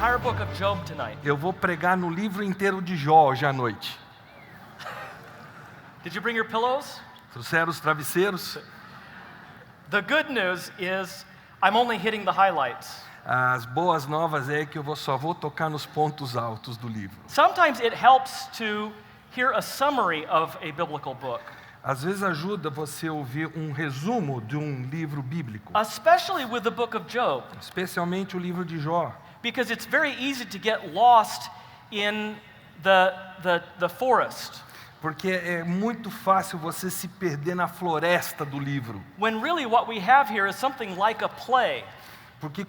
entire book of Job tonight. Eu vou pregar no livro inteiro de Jó hoje à noite. Did you bring your pillows? Trouxeram os travesseiros? The good news is I'm only hitting the highlights. As boas novas é que eu só vou tocar nos pontos altos do livro. Sometimes it helps to hear a summary of a biblical book, Às vezes ajuda você a ouvir um resumo de um livro bíblico, especially with the book of Job, especialmente o livro de Jó, because it's very easy to get lost in the forest, porque é muito fácil você se perder na floresta do livro. when really what we have here is something like a play. Porque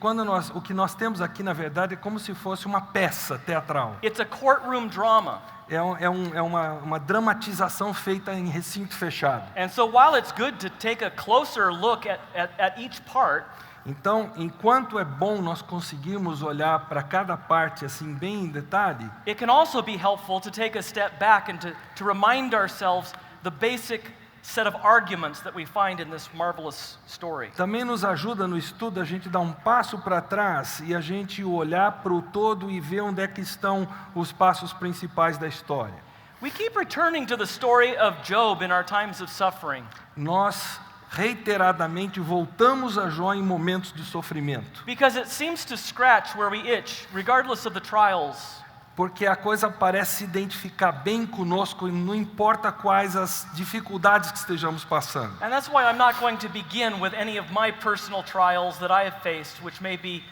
o que nós temos aqui, na verdade, é como se fosse uma peça teatral. It's a courtroom drama. É uma dramatização feita em recinto fechado. And so while it's good to take a closer look at each part, Então, enquanto é bom nós conseguirmos olhar para cada parte assim bem em detalhe, it can also be helpful to take a step back and to remind ourselves the basic set of arguments that we find in this marvelous story. também nos ajuda no estudo a gente dar um passo para trás e a gente olhar para o todo e ver onde é que estão os passos principais da história. We keep returning to the story of Job in our times of suffering Nós reiteradamente voltamos a Jó em momentos de sofrimento, because it seems to scratch where we itch, regardless of the trials. porque a coisa parece se identificar bem conosco e não importa quais as dificuldades que estejamos passando. And that's why I'm not going to begin with any of my personal trials that I have faced, which may be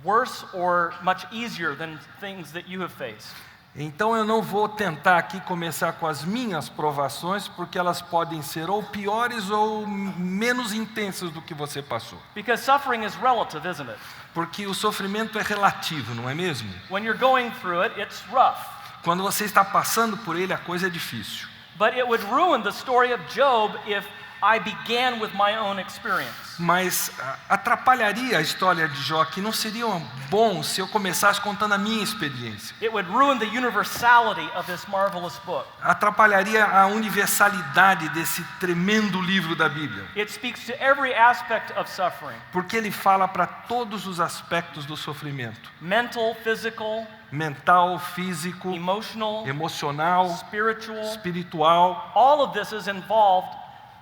worse or much easier than things that you have faced. Então eu não vou tentar aqui começar com as minhas provações, porque elas podem ser ou piores ou menos intensas do que você passou. Because suffering is relative, isn't it? Porque o sofrimento é relativo, não é mesmo? When you're going through it, it's rough. Quando você está passando por ele, a coisa é difícil. But it would ruin the story of Job if I began with my own experience. Mas atrapalharia a história de Jó, que não seria bom se eu começasse contando a minha experiência. It would ruin the universality of this marvelous book. Atrapalharia a universalidade desse tremendo livro da Bíblia. It speaks to every aspect of suffering. Porque ele fala para todos os aspectos do sofrimento. Mental, physical, Mental, físico, emotional, emocional, spiritual. espiritual. All of this is involved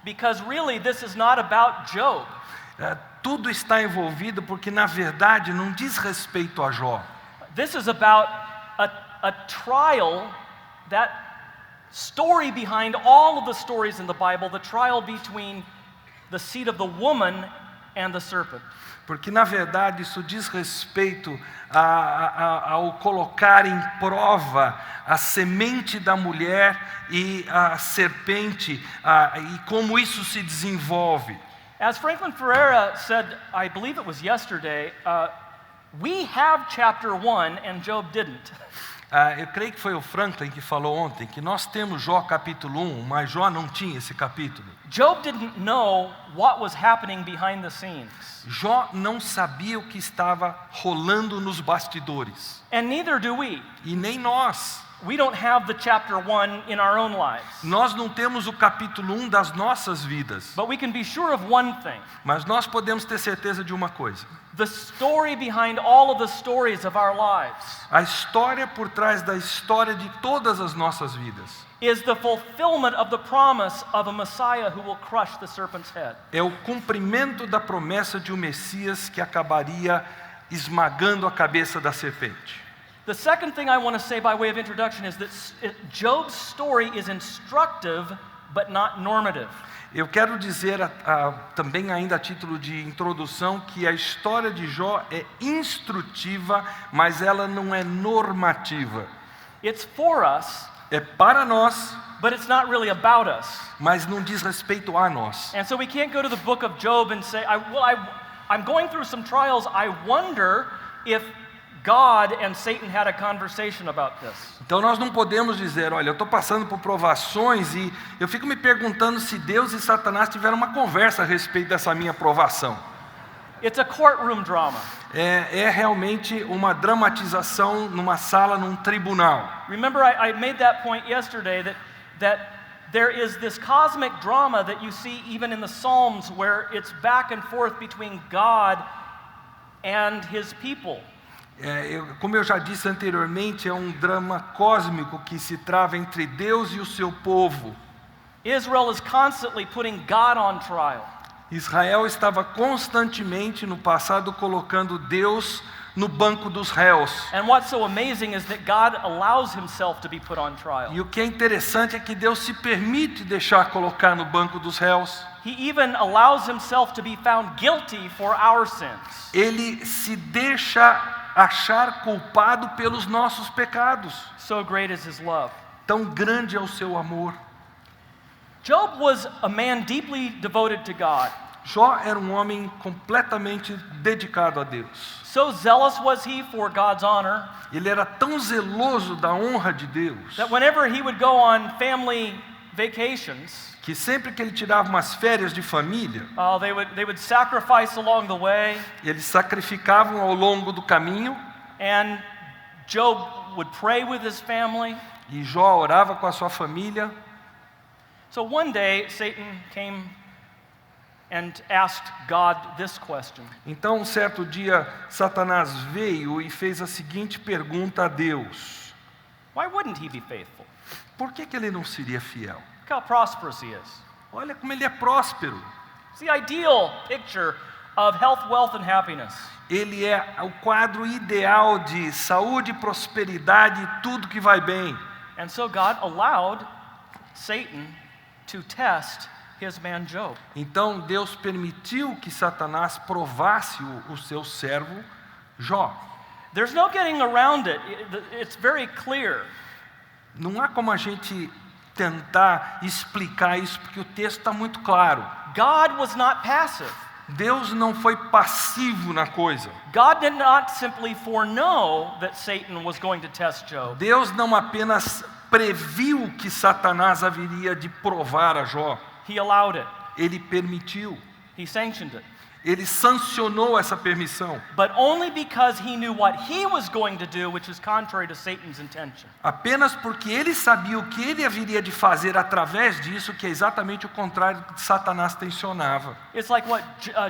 because really this is not about Job. Tudo está envolvido porque, na verdade, não diz respeito a Jó. This is about a trial, that story behind all of the stories in the Bible, the trial between the seed of the woman and the serpent. Porque, na verdade, isso diz respeito ao colocar em prova a semente da mulher e a serpente, e como isso se desenvolve. As Franklin Ferreira said, I believe it was yesterday, we have chapter 1 and Job didn't. Eu creio que foi o Franklin que falou ontem que nós temos Jó capítulo 1, mas Jó não tinha esse capítulo. Job didn't know what was happening behind the scenes. Jó não sabia o que estava rolando nos bastidores. And neither do we. E nem nós. We don't have the chapter 1 in our own lives. Nós não temos o capítulo 1 das nossas vidas. But we can be sure of one thing. Mas nós podemos ter certeza de uma coisa. The story behind all of the stories of our lives A história por trás da história de todas as nossas vidas is the fulfillment of the promise of a Messiah who will crush the serpent's head. é o cumprimento da promessa de um Messias que acabaria esmagando a cabeça da serpente. The second thing I want to say by way of introduction is that Job's story is instructive but not normative. Eu quero dizer também ainda a título de introdução que a história de Jó é instrutiva, mas ela não é normativa. It's for us, É para nós, but it's not really about us. mas não diz respeito a nós. And so we can't go to the book of Job and say, I'm going through some trials. I wonder if God and Satan had a conversation about this. Então nós não podemos dizer, olha, eu estou passando por provações e eu fico me perguntando se Deus e Satanás tiveram uma conversa a respeito dessa minha provação. It's a courtroom drama. É realmente uma dramatização numa sala, num tribunal. Remember, I made that point yesterday that there is this cosmic drama that you see even in the Psalms where it's back and forth between God and his people. Como eu já disse anteriormente, é um drama cósmico que se trava entre Deus e o seu povo. Israel is constantly putting God on trial. Israel estava constantemente no passado colocando Deus no banco dos réus. And what's so amazing is that God allows himself to be put on trial. E o que é interessante é que Deus se permite deixar colocar no banco dos réus. He even allows himself to be found guilty for our sins. Ele se deixa achar culpado pelos nossos pecados. So great is his love. Tão grande é o seu amor. Job was a man deeply devoted to God. Jó era um homem completamente dedicado a Deus. So zealous was he for God's honor Ele era tão zeloso da honra de Deus that whenever he would go on family vacations, que sempre que ele tirava umas férias de família, they would sacrifice along the way, eles sacrificavam ao longo do caminho, and Job would pray with his family. e Jó orava com a sua família. So one day Satan came and asked God this question. Então, um certo dia, Satanás veio e fez a seguinte pergunta a Deus: Why wouldn't he be faithful? por que ele não seria fiel? Look how prosperous he is. Olha como ele é próspero. It's the ideal picture of health, wealth, and happiness. Ele é o quadro ideal de saúde, prosperidade e tudo que vai bem. And so God allowed Satan to test his man Job. Então Deus permitiu que Satanás provasse o seu servo Jó. There's no getting around it. It's very clear. Não há como a gente tentar explicar isso, porque o texto está muito claro. God was not passive. Deus não foi passivo na coisa. God did not simply foreknow that Satan was going to test Job. Deus não apenas previu que Satanás haveria de provar a Jó. He allowed it. Ele permitiu. He sanctioned it. Ele sancionou essa permissão. But only because he knew what he was going to do, which is contrary to Satan's intention. Apenas porque ele sabia o que ele haveria de fazer através disso, que é exatamente o contrário do que Satanás tensionava. It's like what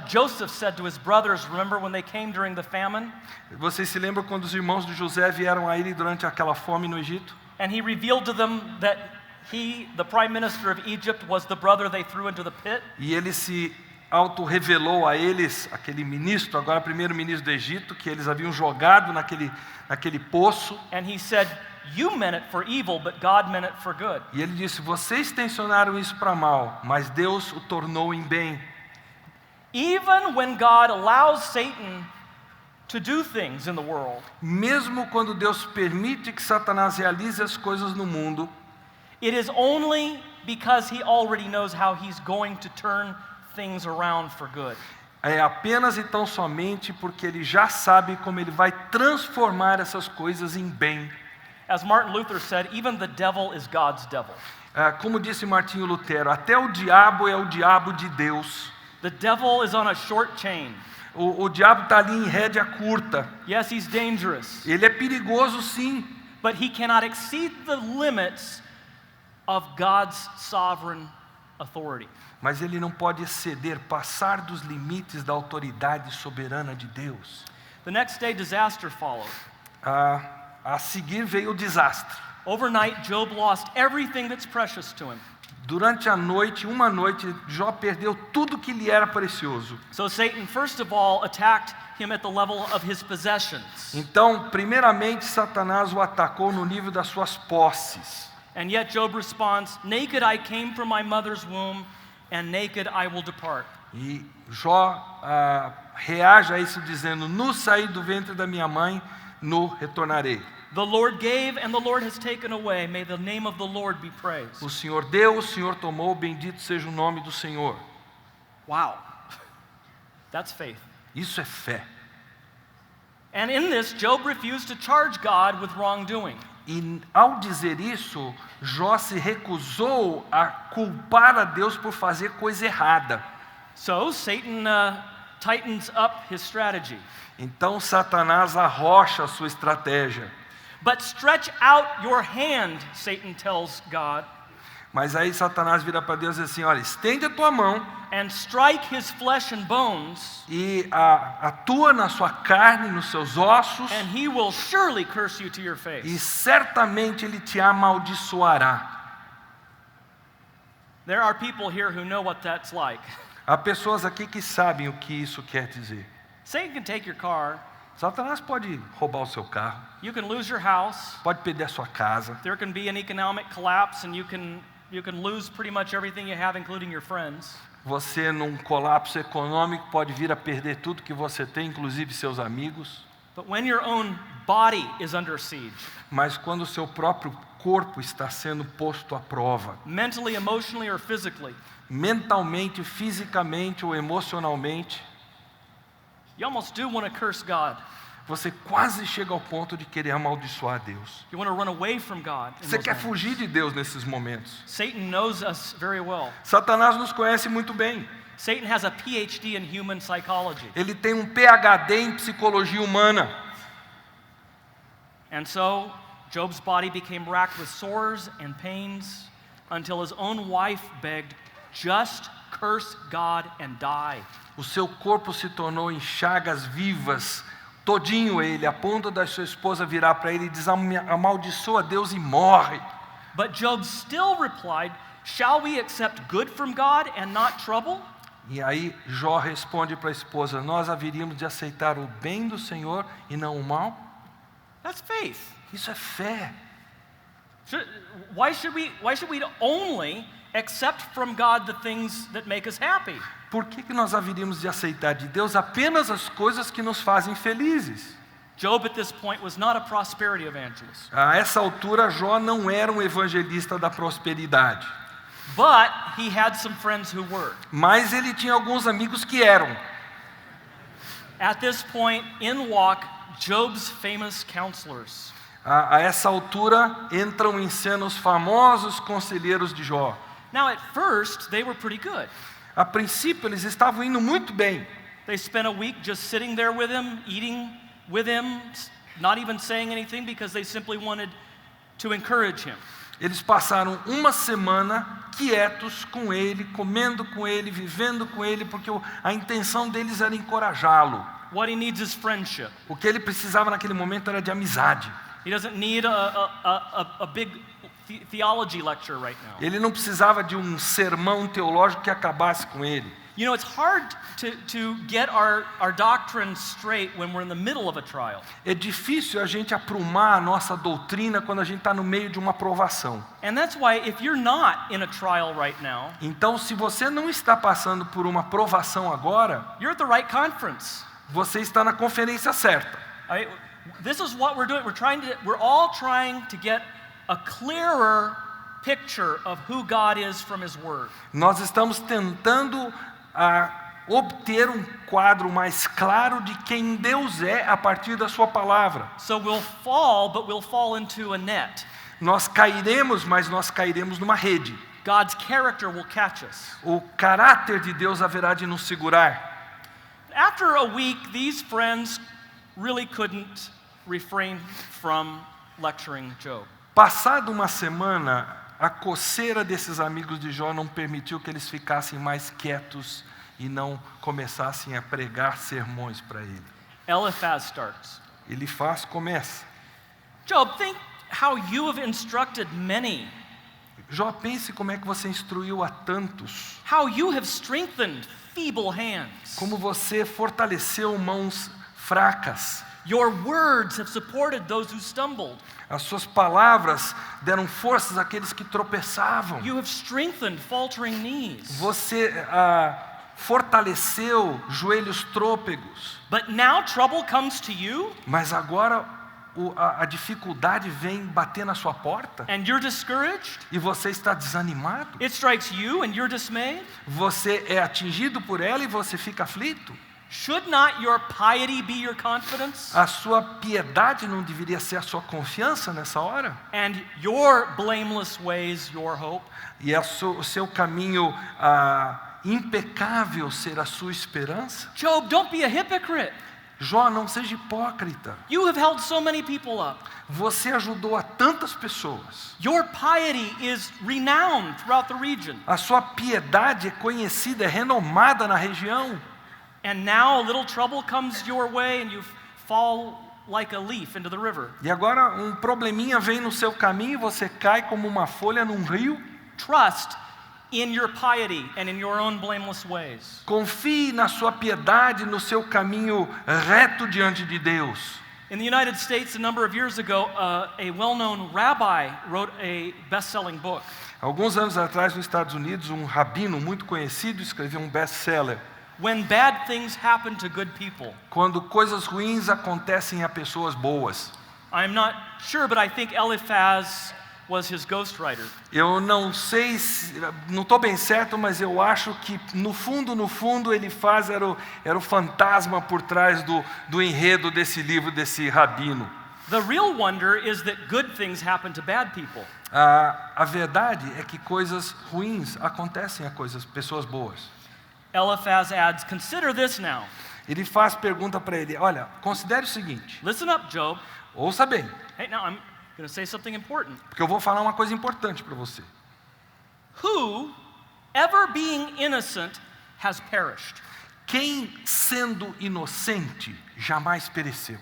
Joseph said to his brothers, remember when they came during the famine? Vocês se lembram quando os irmãos de José vieram a ele durante aquela fome no Egito? And he revealed to them that he, the prime minister of Egypt, was the brother they threw into the pit. E ele se auto-revelou a eles, aquele ministro, agora primeiro-ministro do Egito, que eles haviam jogado naquele poço. And he said, you meant it for evil, but God meant it for good. E ele disse, vocês tensionaram isso para mal, mas Deus o tornou em bem. Even when God allows Satan to do things in the world, Mesmo quando Deus permite que Satanás realize as coisas no mundo, it is only because he already knows how he's going to turn things around for good. é apenas e tão somente porque ele já sabe como ele vai transformar essas coisas em bem. As Martin Luther said, even the devil is God's devil. Como disse Martinho Lutero, até o diabo é o diabo de Deus. The devil is on a short chain. O diabo está ali em rédea curta. Yes, he's dangerous, Ele é perigoso, sim, but he cannot exceed the limits of God's sovereign authority. mas ele não pode exceder, passar dos limites da autoridade soberana de Deus. The next day, disaster followed. A seguir veio o desastre. Overnight, Job lost everything that's precious to him. Durante a noite, uma noite, Jó perdeu tudo que lhe era precioso. So Satan, first of all, attacked him at the level of his possessions. Então, primeiramente, Satanás o atacou no nível das suas posses. And yet Job responds, naked I came from my mother's womb, and naked I will depart. E Jó reage a isso dizendo, nu saí do ventre da minha mãe, nu retornarei. The Lord gave and the Lord has taken away. May the name of the Lord be praised. O Senhor deu, o Senhor tomou, bendito seja o nome do Senhor. Wow. That's faith. Isso é fé. And in this, Job refused to charge God with wrongdoing. E ao dizer isso, Jó se recusou a culpar a Deus por fazer coisa errada. So Satan tightens up his strategy. Então Satanás arrocha a sua estratégia. But stretch out your hand, Satan tells God. Mas aí Satanás vira para Deus e diz assim: olha, estende a tua mão and strike his flesh and bones, e atua na sua carne, nos seus ossos, and he will surely curse you to your e face. certamente ele te amaldiçoará. There are people here who know what that's like. Há pessoas aqui que sabem o que isso quer dizer. Satan can take your car, Satanás pode roubar o seu carro, you can lose your house, pode perder a sua casa, there can be an economic collapse, and you can lose pretty much everything you have, including your friends. você num colapso econômico pode vir a perder tudo que você tem, inclusive seus amigos. But when your own body is under siege, Mas quando o seu próprio corpo está sendo posto à prova, mentally, emotionally, or physically, mentalmente, fisicamente ou emocionalmente, you almost do want to curse God. você quase chega ao ponto de querer amaldiçoar Deus. You want to run away from God. in Você those quer moments. fugir de Deus nesses momentos. Satan knows us very well. Satanás nos conhece muito bem. Satan has a PhD in human psychology. Ele tem um PhD em psicologia humana. And so, Job's body became racked with sores and pains until his own wife begged, just curse God and die. O seu corpo se tornou em chagas vivas, todinho ele, a ponto da sua esposa virar para ele e dizer: amaldiçoa Deus e morre. But Job still replied, shall we accept good from God and not trouble? E aí Jó responde para a esposa: nós haveríamos de aceitar o bem do Senhor e não o mal? That's faith. Isso é fé. Why should we only accept from God the things that make us happy? Por que nós haveríamos de aceitar de Deus apenas as coisas que nos fazem felizes? Job at this point was not a prosperity evangelist. A essa altura, Jó não era um evangelista da prosperidade. But he had some friends who were. Mas ele tinha alguns amigos que eram. At this point, in walk Job's famous counselors. A essa altura, entram em cena os famosos conselheiros de Jó. Now, at first, they were pretty good. A princípio, eles estavam indo muito bem. They spent a week just sitting there with him, eating with him, not even saying anything because they simply wanted to encourage him. Eles passaram uma semana quietos com ele, comendo com ele, vivendo com ele, porque a intenção deles era encorajá-lo. What he needs is friendship. O que ele precisava naquele momento era de amizade. He doesn't need a big theology lecture right now. Ele não precisava de um sermão teológico que acabasse com ele. You know, it's hard to get our doctrine straight when we're in the middle of a trial. É difícil a gente aprumar a nossa doutrina quando a gente está no meio de uma provação. And that's why if you're not in a trial right now, Então, se você não está passando por uma provação agora, you're at the right conference. você está na conferência certa. This is what we're doing. We're all trying to get a clearer picture of who God is from His Word. Nós estamos tentando obter um quadro mais claro de quem Deus é a partir da sua palavra. So we'll fall, but we'll fall into a net. Nós cairemos, mas nós cairemos numa rede. God's character will catch us. O caráter de Deus haverá de nos segurar. After a week, these friends really couldn't refrain from lecturing Job. Passada uma semana, a coceira desses amigos de Jó não permitiu que eles ficassem mais quietos e não começassem a pregar sermões para ele. Eliphaz starts. Começa. Job, think how you have instructed many. Jó, pense como é que você instruiu a tantos. How you have strengthened feeble hands. Como você fortaleceu mãos fracas. Your words have supported those who stumbled. As suas palavras deram forças àqueles que tropeçavam. You have strengthened faltering knees. Você fortaleceu joelhos trôpegos. But now trouble comes to you. Mas agora a dificuldade vem bater na sua porta. And you're discouraged. E você está desanimado. It strikes you and you're dismayed. Você é atingido por ela e você fica aflito. Should not your piety be your confidence? A sua piedade não deveria ser a sua confiança nessa hora? And your blameless ways your hope? E o seu caminho impecável ser a sua esperança? Job, don't be a hypocrite. Jó, não seja hipócrita. You have held so many people up. Você ajudou a tantas pessoas. Your piety is renowned throughout the region. A sua piedade é conhecida, é renomada na região. And now a little trouble comes your way and you fall like a leaf into the river. E agora um probleminha vem no seu caminho e você cai como uma folha num rio. Trust in your piety and in your own blameless ways. Confie na sua piedade, no seu caminho reto diante de Deus. In the United States, a number of years ago, a well-known rabbi wrote a best-selling book. Alguns anos atrás, nos Estados Unidos, um rabino muito conhecido escreveu um best-seller. When bad things happen to good people. Quando coisas ruins acontecem a pessoas boas. I'm not sure, but I think Eliphaz was his ghostwriter. Eu não sei, não estou bem certo, mas eu acho que no fundo Elifaz era o fantasma por trás do enredo desse livro, desse rabino. The real wonder is that good things happen to bad people. A verdade é que coisas ruins acontecem a pessoas boas. Eliphaz adds, consider this now. Ele pergunta para ele, olha, considere o seguinte. Listen up, Job. Ouça bem. Hey, now I'm going to say something important. Porque eu vou falar uma coisa importante para você. Who, ever being innocent, has perished? Quem, sendo inocente, jamais pereceu?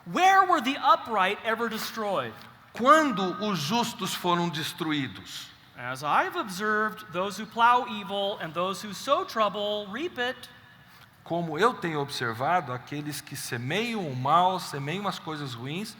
Where were the upright ever destroyed? Quando os justos foram destruídos? As I've observed, those who plow evil and those who sow trouble reap it. Como eu tenho observado, aqueles que semeiam o mal, semeiam as coisas ruins,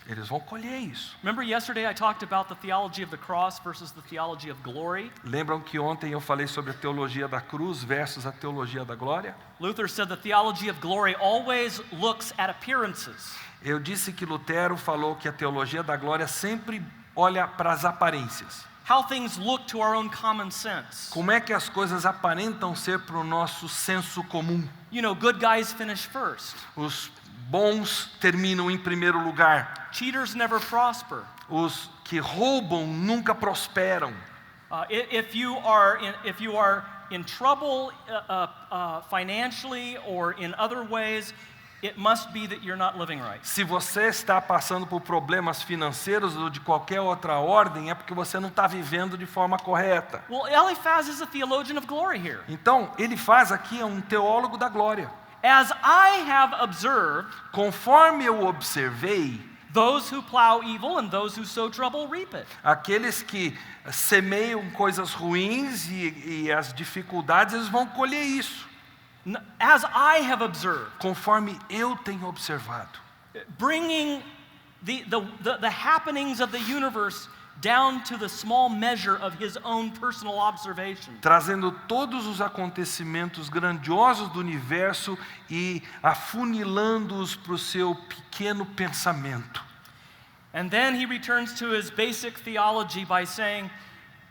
eles vão colher isso. Remember yesterday I talked about the theology of the cross versus the theology of glory? Lembram que ontem eu falei sobre a teologia da cruz versus a teologia da glória? Luther said the theology of glory always looks at appearances. Eu disse que Lutero falou que a teologia da glória sempre olha para as aparências. How things look to our own common sense. Como é que as coisas aparentam ser para o nosso senso comum? You know, good guys finish first. Os bons terminam em primeiro lugar. Cheaters never prosper. Os que roubam nunca prosperam. If you are in trouble financially or in other ways, it must be that you're not living right. Se você está passando por problemas financeiros ou de qualquer outra ordem, é porque você não está vivendo de forma correta. Well, Eliphaz is a theologian of glory here. Então, Elifaz aqui é um teólogo da glória. As I have observed, conforme eu observei, those who plow evil and those who sow trouble reap it. Aqueles que semeiam coisas ruins e as dificuldades, eles vão colher isso. As I have observed, conforme eu tenho observado, bringing the happenings of the universe down to the small measure of his own personal observation. Trazendo todos os acontecimentos grandiosos do universo e afunilando-os para o seu pequeno pensamento. And then he returns to his basic theology by saying,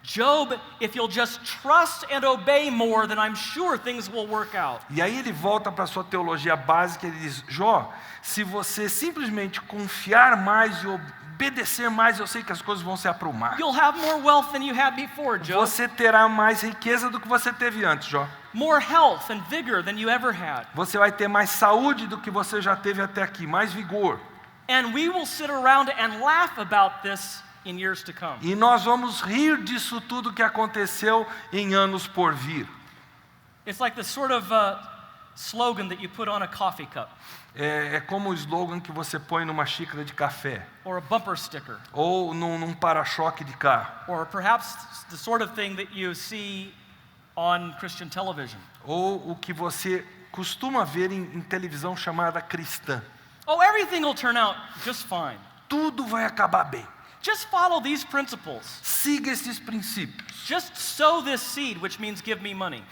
Job, if you'll just trust and obey more, then I'm sure things will work out. E aí ele volta para a sua teologia básica e ele diz, Jó, se você simplesmente confiar mais e obedecer mais, eu sei que as coisas vão se aprumar. You'll have more wealth than you had before, Job. Você terá mais riqueza do que você teve antes, Jó. More health and vigor than you ever had. Você vai ter mais saúde do que você já teve até aqui, mais vigor. And we will sit around and laugh about this in years to come. E nós vamos rir disso tudo que aconteceu em anos por vir. It's like the sort of slogan that you put on a coffee cup. É como o slogan que você põe numa xícara de café. Or a bumper sticker. Ou num para-choque de carro. Or perhaps the sort of thing that you see on Christian television. Ou o que você costuma ver em televisão chamada cristã. Oh, everything will turn out just fine. Tudo vai acabar bem. Just follow these principles. Siga esses princípios. Just sow this seed, which means give me money.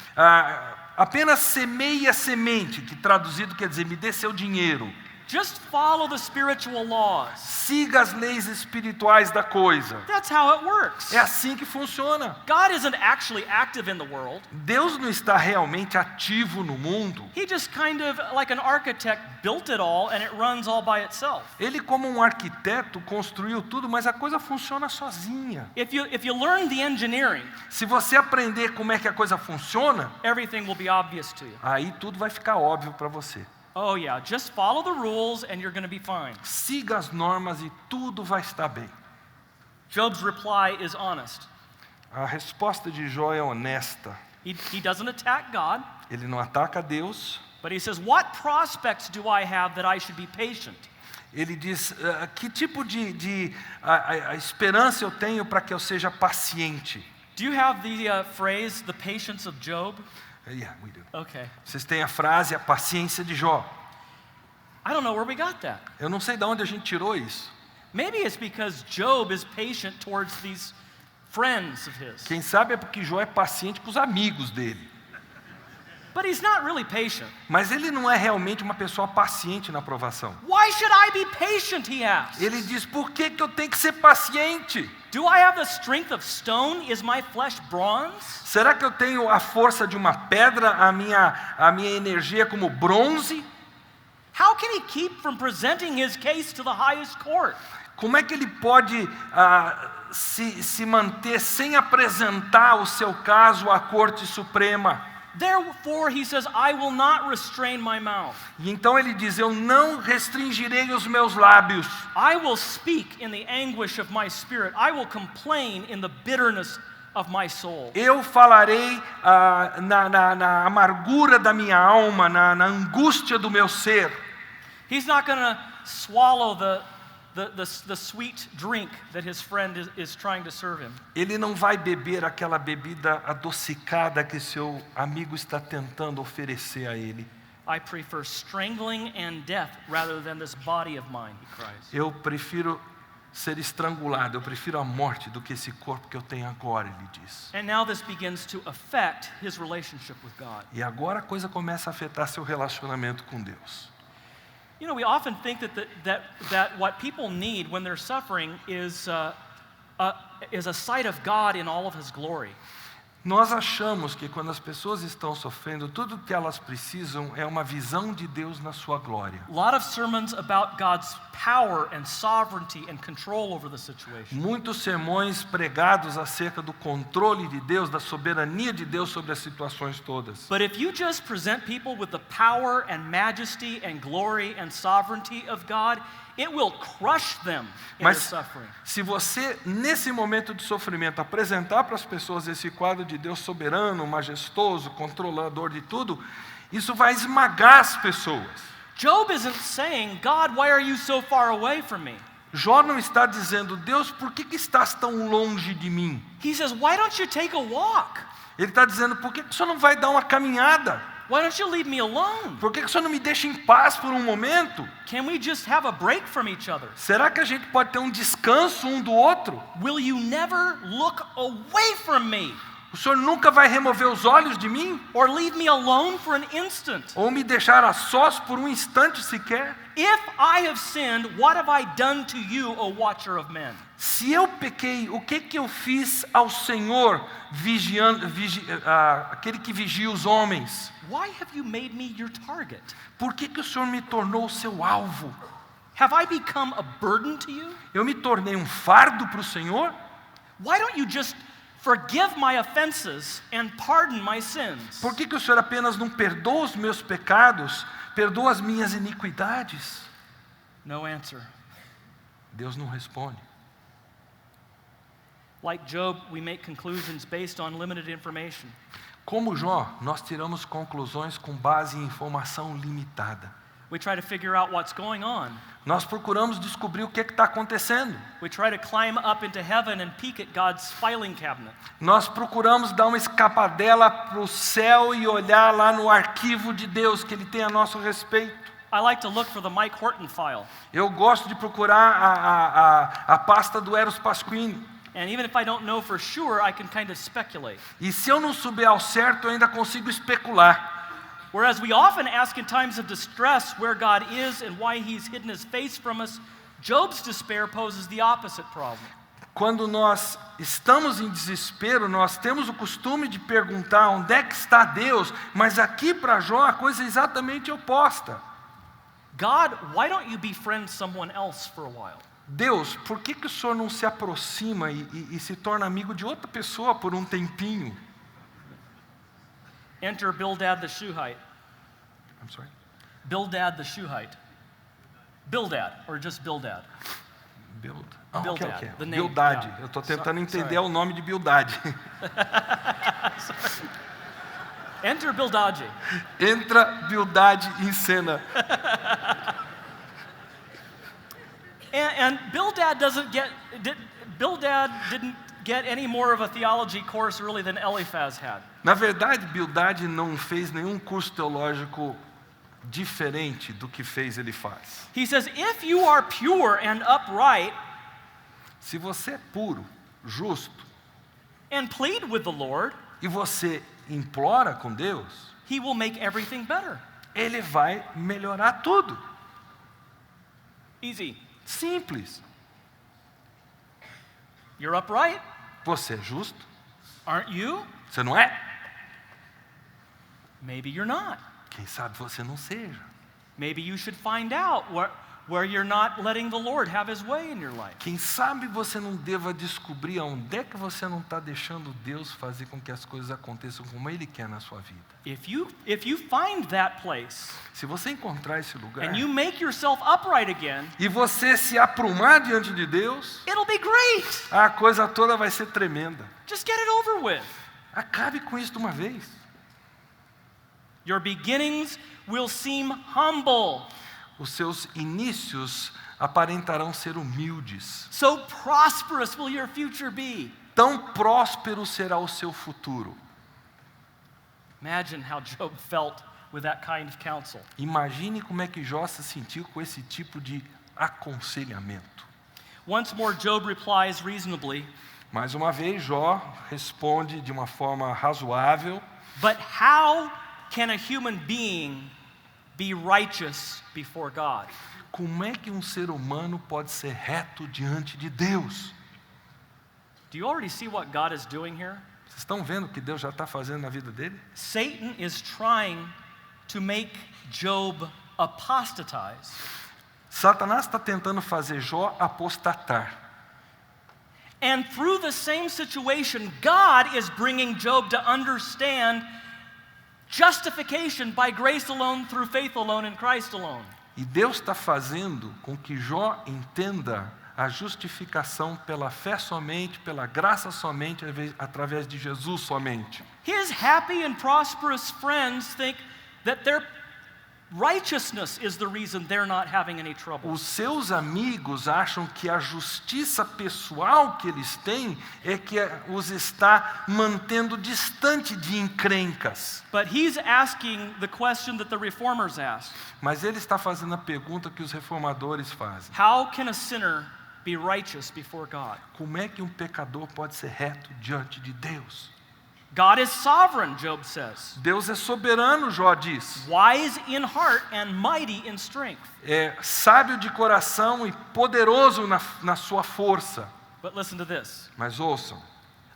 Apenas semeie a semente, que traduzido quer dizer, me dê seu dinheiro. Just follow the spiritual laws. Siga as leis espirituais da coisa. That's how it works. É assim que funciona. God isn't actually active in the world. Deus não está realmente ativo no mundo. He just kind of, like an architect, built it all and it runs all by itself. Ele, como um arquiteto, construiu tudo, mas a coisa funciona sozinha. If you learn the engineering, se você aprender como é que a coisa funciona, everything will be obvious to you. Aí tudo vai ficar óbvio para você. Oh yeah, just follow the rules and you're going to be fine. Siga as normas e tudo vai estar bem. Job's reply is honest. A resposta de Jó é honesta. He doesn't attack God, Ele não ataca Deus. but he says, what prospects do I have that I should be patient? Ele diz, que tipo de esperança eu tenho para que eu seja paciente? Do you have the phrase, the patience of Job? Yeah, we do. Okay. Vocês têm a frase, a paciência de Jó. I don't know where we got that. Eu não sei de onde a gente tirou isso. Maybe it's because Job is patient towards these friends of his. Quem sabe é porque Jó é paciente com os amigos dele. But he's not really patient. Mas ele não é realmente uma pessoa paciente na provação. Why should I be patient, he asks. Ele diz, por que eu tenho que ser paciente? Do I have the strength of stone? Is my flesh bronze? Será que eu tenho a força de uma pedra, a minha energia como bronze? How can he keep from presenting his case to the highest court? Como é que ele pode se manter sem apresentar o seu caso à Corte Suprema? Therefore, he says, I will not restrain my mouth. E então ele diz, eu não restringirei os meus lábios. I will speak in the anguish of my spirit. I will complain in the bitterness of my soul. Eu falarei na amargura da minha alma, na angústia do meu ser. He's not going to swallow the sweet drink that his friend is trying to serve him. Ele não vai beber aquela bebida adocicada que seu amigo está tentando oferecer a ele. I prefer strangling and death rather than this body of mine, he cries. Eu prefiro ser estrangulado, eu prefiro a morte do que esse corpo que eu tenho agora, ele diz. And now this begins to affect his relationship with God. E agora a coisa começa a afetar seu relacionamento com Deus. You know, we often think that what people need when they're suffering is a sight of God in all of His glory. Nós achamos que quando as pessoas estão sofrendo, tudo que elas precisam é uma visão de Deus na sua glória. A lot of sermons about God's power and sovereignty and control over the situation. Muitos sermões pregados acerca do controle de Deus, da soberania de Deus sobre as situações todas. But if you just present people with the power and majesty and glory and sovereignty of God, it will crush them in their suffering. Se você, nesse momento de sofrimento, apresentar para as pessoas esse quadro de Deus soberano, majestoso, controlador de tudo, isso vai esmagar as pessoas. Job isn't saying, God, why are you so far away from me? Jó não está dizendo, Deus, por que estás tão longe de mim? He says, why don't you take a walk? Ele está dizendo, por que o senhor não vai dar uma caminhada? Why don't you leave me alone? Por que o senhor não me deixa em paz por um momento? Can we just have a break from each other? Será que a gente pode ter um descanso um do outro? Will you never look away from me? O senhor nunca vai remover os olhos de mim? Or leave me alone for an instant? Ou me deixar a sós por um instante sequer? If I have sinned, what have I done to you, O watcher of men? Se eu pequei, o que eu fiz ao Senhor, aquele que vigia os homens? Why have you made me your target? Por que o Senhor me tornou o seu alvo? Have I become a burden to you? Eu me tornei um fardo para o Senhor? Why don't you just forgive my offenses and pardon my sins? Por que o Senhor apenas não perdoa os meus pecados, perdoa as minhas iniquidades? No answer. Deus não responde. Like Job, we make conclusions based on limited information. Como Jó, nós tiramos conclusões com base em informação limitada. We try to figure out what's going on. Nós procuramos descobrir o que está acontecendo. We try to climb up into heaven and peek at God's filing cabinet. Nós procuramos dar uma escapadela para o céu e olhar lá no arquivo de Deus que Ele tem a nosso respeito. I like to look for the Mike Horton file. Eu gosto de procurar a pasta do Eros Pasquini. And even if I don't know for sure, I can kind of speculate. E se eu não souber ao certo, eu ainda consigo especular. Whereas we often ask in times of distress where God is and why He's hidden His face from us, Job's despair poses the opposite problem. Quando nós estamos em desespero, nós temos o costume de perguntar onde é que está Deus, mas aqui para Jó a coisa é exatamente oposta. God, why don't you befriend someone else for a while? Deus, por que o Senhor não se aproxima e se torna amigo de outra pessoa por um tempinho? Enter Bildad the Shuhite. I'm sorry? Bildad the Shuhite. Bildad, or just Bildad. Bildad. Okay. The name, Bildad. yeah. Eu estou tentando entender o nome de Bildad. Enter Bildad. Entra Bildad em cena. And Bildad didn't get any more of a theology course really than Eliphaz had. Na verdade, Bildad não fez nenhum curso teológico diferente do que fez Elifaz. He says, if you are pure and upright, se você é puro, justo, and plead with the Lord, e você implora com Deus, He will make everything better. Ele vai melhorar tudo. Easy. Simples. You're upright, Você é justo? aren't you? Você não é? Maybe you're not. Quem sabe você não seja. Maybe you should find out where you're not letting the Lord have His way in your life. Quem sabe você não deva descobrir onde é que você não está deixando Deus fazer com que as coisas aconteçam como Ele quer na sua vida. If you find that place, se você encontrar esse lugar, and you make yourself upright again, e você se aprumar diante de Deus, it'll be great. A coisa toda vai ser tremenda. Just get it over with. Acabe com isso de uma vez. Your beginnings will seem humble. Os seus inícios aparentarão ser humildes. So prosperous will your future be. Tão próspero será o seu futuro. Imagine how Job felt with that kind of counsel. Imagine como é que Jó se sentiu com esse tipo de aconselhamento. Once more, Job replies reasonably. Mais uma vez, Jó responde de uma forma razoável. But how can a human being be righteous before God? Como é que um ser humano pode ser reto diante de Deus? Do you already see what God is doing here? Vocês estão vendo o que Deus já está fazendo na vida dele? Satan is trying to make Job apostatize. Satanás está tentando fazer Jó apostatar. And through the same situation, God is bringing Job to understand justification by grace alone, through faith alone, in Christ alone. E Deus está fazendo com que Jó entenda a justificação pela fé somente, pela graça somente, através de Jesus somente. His happy and prosperous friends think that their righteousness is the reason they're not having any trouble. Os seus amigos acham que a justiça pessoal que eles têm é que os está mantendo distante de encrencas. But he's asking the question that the reformers asked. Mas ele está fazendo a pergunta que os reformadores fazem. How can a sinner be righteous before God? Como é que um pecador pode ser reto diante de Deus? God is sovereign, Job says. Deus é soberano, Jó diz. Wise in heart and mighty in strength. É sábio de coração e poderoso na sua força. But listen to this. Mas ouçam.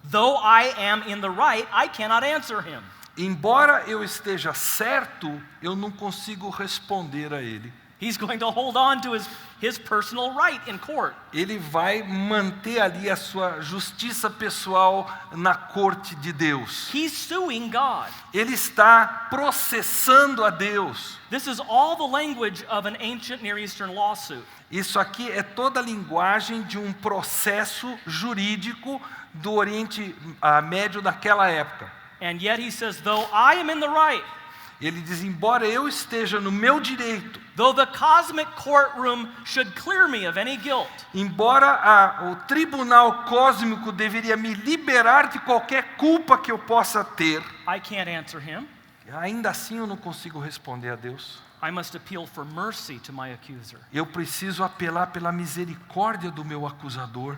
Though I am in the right, I cannot answer him. Embora eu esteja certo, eu não consigo responder a ele. He's going to hold on to his personal right in court. Ele vai manter ali a sua justiça pessoal na corte de Deus. He's suing God. Ele está processando a Deus. This is all the language of an ancient Near Eastern lawsuit. Isso aqui é toda a linguagem de um processo jurídico do Oriente Médio daquela época. And yet he says, though I am in the right, ele diz, embora eu esteja no meu direito, though the cosmic courtroom should clear me of any guilt, embora o tribunal cósmico deveria me liberar de qualquer culpa que eu possa ter, I can't answer him. Ainda assim eu não consigo responder a Deus. I must appeal for mercy to my accuser. Eu preciso apelar pela misericórdia do meu acusador.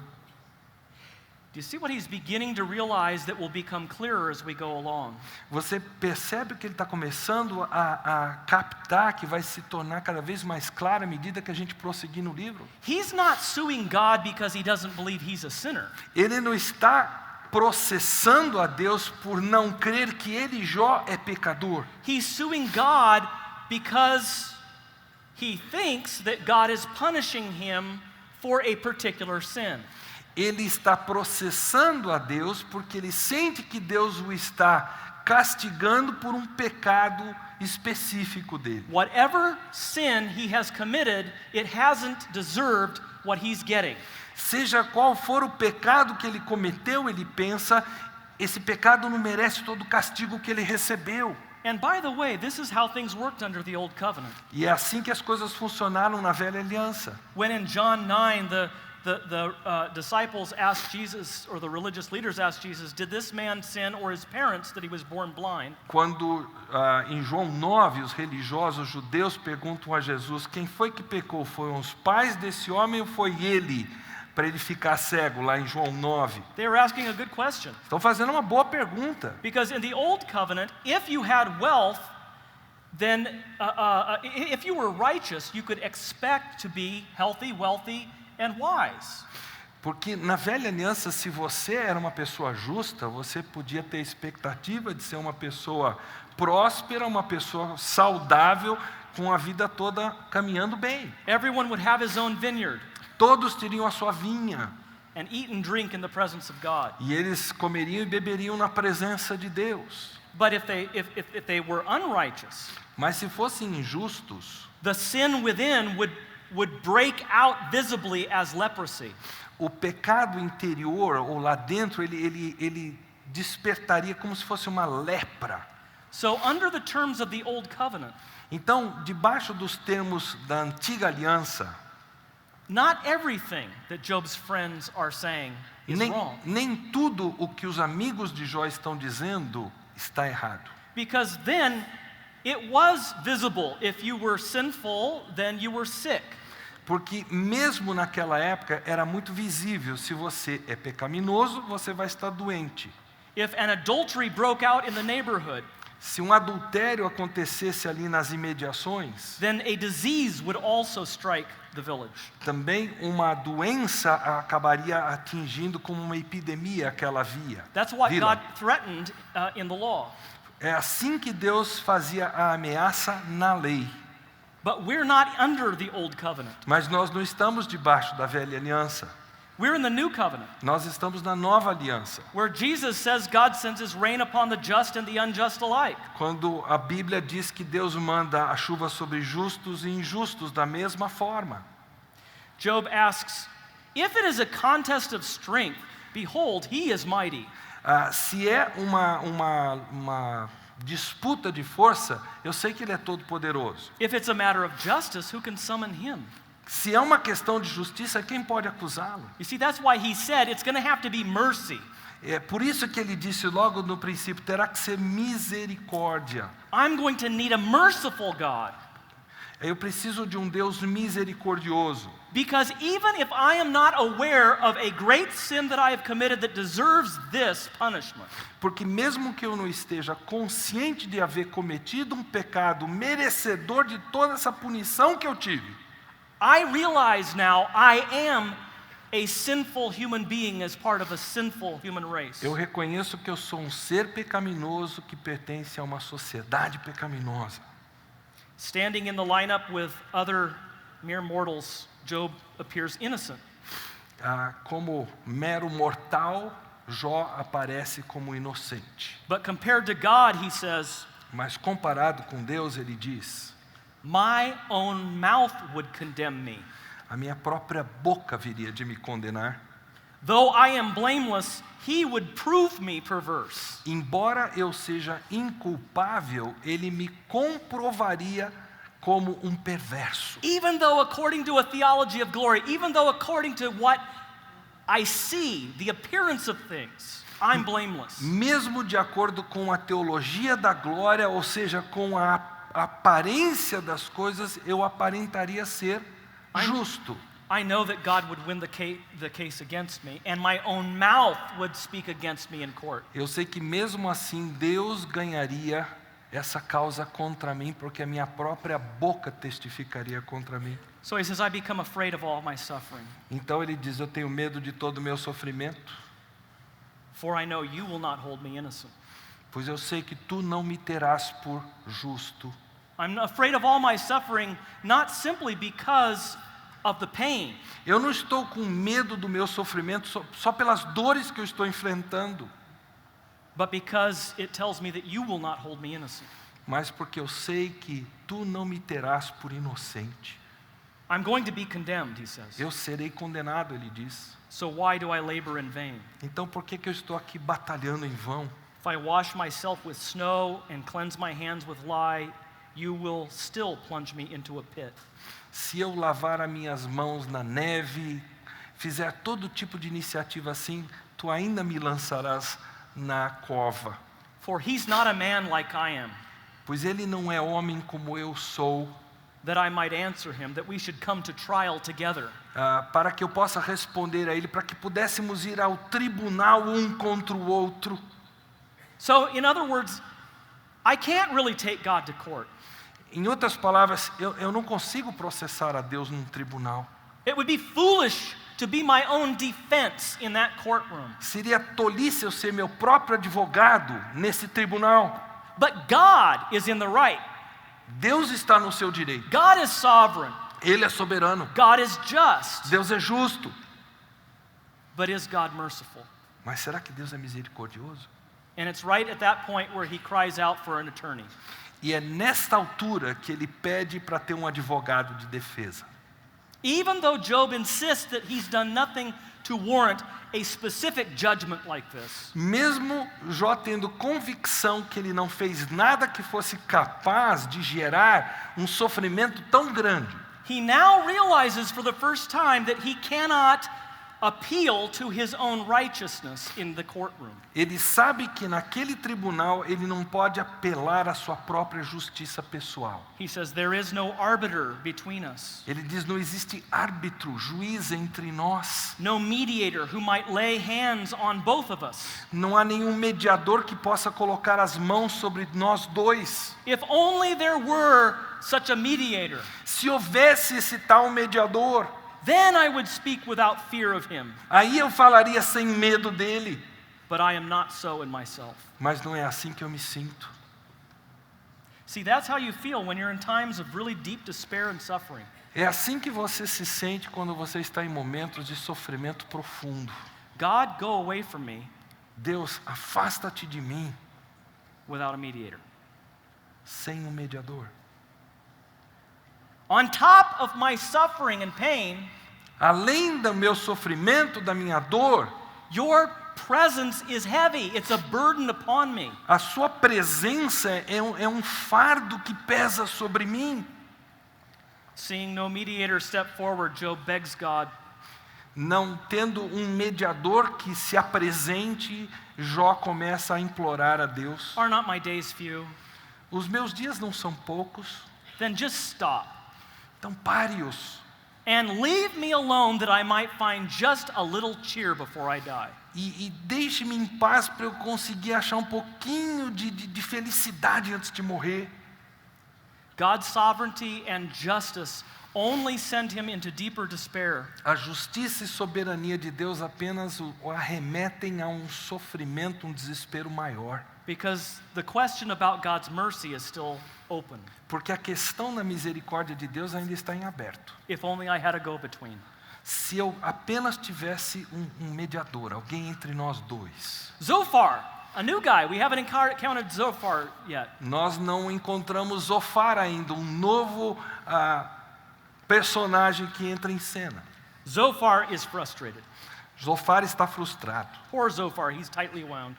Do you see what he's beginning to realize that will become clearer as we go along? Você percebe que ele está começando a captar, que vai se tornar cada vez mais claro à medida que a gente prosseguir no livro? He's not suing God because he doesn't believe he's a sinner. Ele não está processando a Deus por não crer que ele, Jó, é pecador. He's suing God because he thinks that God is punishing him for a particular sin. Ele está processando a Deus porque ele sente que Deus o está castigando por um pecado específico dele. Whatever sin he has committed, it hasn't deserved what he's getting. Seja qual for o pecado que ele cometeu, ele pensa, esse pecado não merece todo o castigo que ele recebeu. And by the way, this is how things worked under the old covenant. E é assim que as coisas funcionaram na velha aliança. When in John 9 the disciples asked Jesus, or the religious leaders asked Jesus, did this man sin or his parents that he was born blind? Quando em João 9 os religiosos judeus perguntam a Jesus, quem foi que pecou? Foram os pais desse homem ou foi ele? Para ele ficar cego, lá em João 9. They were asking a good question. Estão fazendo uma boa pergunta. Because in the old covenant, if you had wealth, then if you were righteous, you could expect to be healthy, wealthy, and wise. Porque na velha aliança, se você era uma pessoa justa, você podia ter expectativa de ser uma pessoa próspera, uma pessoa saudável, com a vida toda caminhando bem. Everyone would have his own vineyard. Todos teriam a sua vinha. And eat and drink in the presence of God. E eles comeriam e beberiam na presença de Deus. But if they were unrighteous, mas se fossem injustos, the sin within would break out visibly as leprosy. O pecado interior, ou lá dentro, ele despertaria como se fosse uma lepra. So under the terms of the old covenant, então, debaixo dos termos da antiga aliança, not everything that Job's friends are saying is wrong. Nem tudo o que os amigos de Jó estão dizendo está errado. Because then it was visible. If you were sinful, then you were sick. Porque mesmo naquela época era muito visível, se você é pecaminoso, você vai estar doente. If an adultery broke out in the neighborhood, se um adultério acontecesse ali nas imediações, then a disease would also strike the village. Também uma doença acabaria atingindo como uma epidemia aquela via. That's what God threatened in the law. É assim que Deus fazia a ameaça na lei. But we're not under the old covenant. Mas nós não estamos debaixo da velha aliança. We're in the new covenant. Nós estamos na nova aliança. Where Jesus says God sends his rain upon the just and the unjust alike. Quando a Bíblia diz que Deus manda a chuva sobre justos e injustos da mesma forma. Job asks, if it is a contest of strength, behold, he is mighty. Se é uma disputa de força, eu sei que ele é todo poderoso. If it's a matter of justice, who can summon him? Se é uma questão de justiça, quem pode acusá-lo? You see, that's why he said it's going to have to be mercy. É por isso que ele disse logo no princípio, terá que ser misericórdia. I'm going to need a merciful God. Eu preciso de um Deus misericordioso. Because even if I am not aware of a great sin that I have committed that deserves this punishment. Porque mesmo que eu não esteja consciente de haver cometido um pecado merecedor de toda essa punição que eu tive, I realize now I am a sinful human being as part of a sinful human race. Eu reconheço que eu sou um ser pecaminoso que pertence a uma sociedade pecaminosa. Standing in the lineup with other mere mortals, Job appears innocent. Como mero mortal, Jó aparece como inocente. But compared to God, he says, mas comparado com Deus, ele diz: my own mouth would condemn me. A minha própria boca viria de me condenar. Though I am blameless, he would prove me perverse. Embora eu seja inculpável, ele me comprovaria como um perverso. Even though according to a theology of glory, even though according to what I see, the appearance of things, I'm blameless. Mesmo de acordo com a teologia da glória, ou seja, com a aparência das coisas, eu aparentaria ser justo. I know that God would win the case against me, and my own mouth would speak against me in court. Eu sei que mesmo assim Deus ganharia essa causa contra mim, porque a minha própria boca testificaria contra mim. So he says, I become afraid of all my suffering. Então ele diz, eu tenho medo de todo o meu sofrimento. For I know you will not hold me innocent. Pois eu sei que tu não me terás por justo. I'm afraid of all my suffering, not simply because of the pain. Eu não estou com medo do meu sofrimento só pelas dores que eu estou enfrentando. but because it tells me that you will not hold me innocent. mas porque eu sei que tu não me terás por inocente. I'm going to be condemned, he says. Eu serei condenado, ele diz. So why do I labor in vain? Então por que eu estou aqui batalhando em vão? If I wash myself with snow and cleanse my hands with lye, you will still plunge me into a pit. Se eu lavar as minhas mãos na neve, fizer todo tipo de iniciativa assim, tu ainda me lançarás na cova. For he's not a man like I am, Pois ele não é homem como eu sou, that I might answer him, that we should come to trial together. para que eu possa responder a ele, para que pudéssemos ir ao tribunal um contra o outro. So, in other words, I can't really take God to court. Em outras palavras, eu não consigo processar a Deus num tribunal. It would be foolish to be my own defense in that courtroom. Seria tolice eu ser meu próprio advogado nesse tribunal. But God is in the right. Deus está no seu direito. God is sovereign. Ele é soberano. God is just. Deus é justo. But is God merciful? Mas será que Deus é misericordioso? And it's right at that point where he cries out for an attorney. E é nesta altura que ele pede para ter um advogado de defesa. Even though Job insists that he's done nothing to warrant a specific judgment like this. Mesmo Jó tendo convicção que ele não fez nada que fosse capaz de gerar um sofrimento tão grande, He now realizes for the first time that he cannot appeal to his own righteousness in the courtroom. ele sabe que naquele tribunal ele não pode apelar à sua própria justiça pessoal. He says, there is no arbiter between us, Ele diz, não existe árbitro, juiz entre nós. no mediator who might lay hands on both of us. Não há nenhum mediador que possa colocar as mãos sobre nós dois. If only there were such a mediator, Se houvesse esse tal mediador, then I would speak without fear of him. aí eu falaria sem medo dele. But I am not so in myself. Mas não é assim que eu me sinto. See, that's how you feel when you're in times of really deep despair and suffering. É assim que você se sente quando você está em momentos de sofrimento profundo. God, go away from me Deus, afasta-te de mim without a mediator. sem um mediador. On top of my suffering and pain, Além do meu sofrimento, da minha dor, your presence is heavy. It's a burden upon me. a sua presença é um fardo que pesa sobre mim. Seeing no mediator step forward, Job begs God, Não tendo um mediador que se apresente, Jó começa a implorar a Deus. are not my days few? Os meus dias não são poucos, Then just stop então pare-os. and leave me alone that I might find just a little cheer before I die. E deixe-me em paz para eu conseguir achar um pouquinho de felicidade antes de morrer. God's sovereignty and justice only send him into deeper despair. A justiça e soberania de Deus apenas o arremetem a um sofrimento, um desespero maior. Because the question about God's mercy is still open. Porque a questão da misericórdia de Deus ainda está em aberto. If only I had a go-between. Se eu apenas tivesse um mediador, alguém entre nós dois. Zophar, a new guy. We haven't encountered Zophar yet. Nós não encontramos Zofar ainda, um novo personagem que entra em cena. Zophar is frustrated. Zofar está frustrado. Poor Zophar, he's tightly wound.